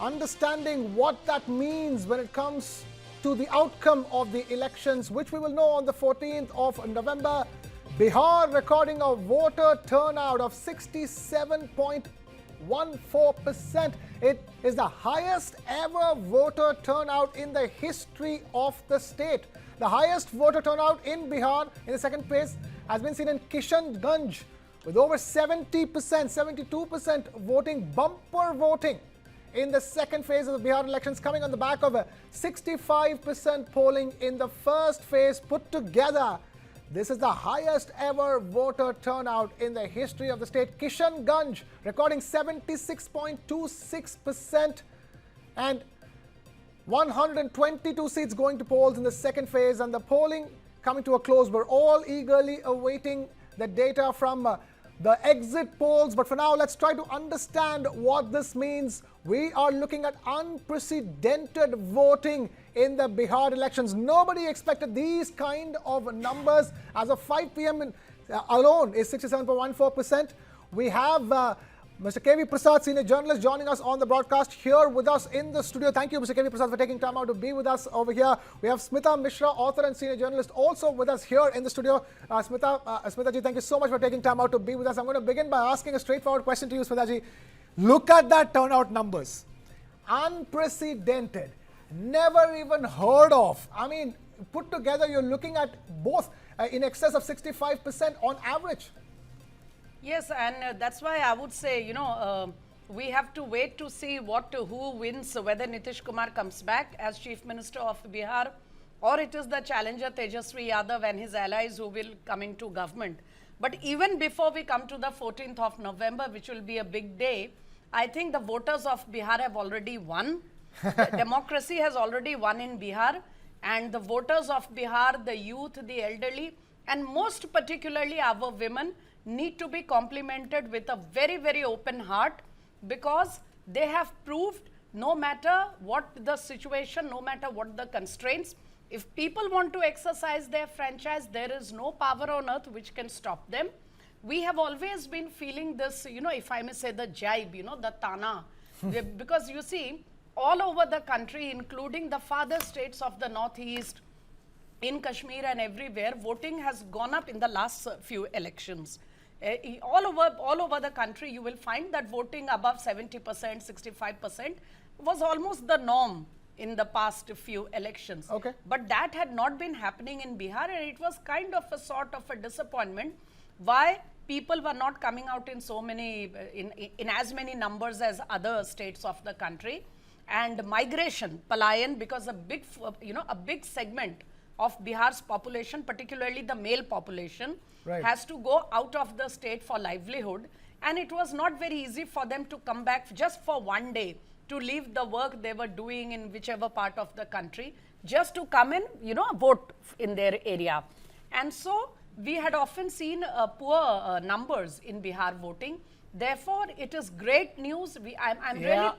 understanding what that means when it comes to the outcome of the elections, which we will know on the 14th of November. Bihar recording a voter turnout of 67.14%. It is the highest ever voter turnout in the history of the state. The highest voter turnout in Bihar in the second phase has been seen in Kishanganj with over 70%, 72% voting, bumper voting in the second phase of the Bihar elections, coming on the back of a 65% polling in the first phase. Put together, this is the highest ever voter turnout in the history of the state. Kishanganj recording 76.26% and 122 seats going to polls in the second phase, and the polling coming to a close. We're all eagerly awaiting the data from the exit polls, but for now let's try to understand what this means. We are looking at unprecedented voting in the Bihar elections. Nobody expected these kind of numbers. As of 5 p.m. Alone is 67.14%. We have Mr. K.V. Prasad, senior journalist, joining us on the broadcast here with us in the studio. Thank you, Mr. K.V. Prasad, for taking time out to be with us over here. We have Smita Mishra, author and senior journalist, also with us here in the studio. Smita ji, thank you so much for taking time out to be with us. I'm going to begin by asking a straightforward question to you, Smita ji. Look at that turnout numbers. Unprecedented. Never even heard of. I mean, put together, you're looking at both in excess of 65% on average. Yes, and that's why I would say, we have to wait to see who wins, whether Nitish Kumar comes back as Chief Minister of Bihar, or it is the challenger Tejasvi Yadav and his allies who will come into government. But even before we come to the 14th of November, which will be a big day, I think the voters of Bihar have already won. Democracy has already won in Bihar, and the voters of Bihar, the youth, the elderly, and most particularly our women, need to be complimented with a very, very open heart, because they have proved, no matter what the situation, no matter what the constraints, if people want to exercise their franchise, there is no power on earth which can stop them. We have always been feeling this, if I may say, the jibe, the tana, because you see, all over the country, including the farther states of the northeast, in Kashmir and everywhere, voting has gone up in the last few elections. All over the country, you will find that voting above 70%, 65% was almost the norm in the past few elections. Okay. But that had not been happening in Bihar, and it was kind of a sort of a disappointment why people were not coming out in so many, in as many numbers as other states of the country. And migration, palayan, because a big segment of Bihar's population, particularly the male population, has to go out of the state for livelihood, and it was not very easy for them to come back just for one day, to leave the work they were doing in whichever part of the country, just to come and vote in their area. And so we had often seen poor numbers in Bihar voting. Therefore, it is great news. I'm really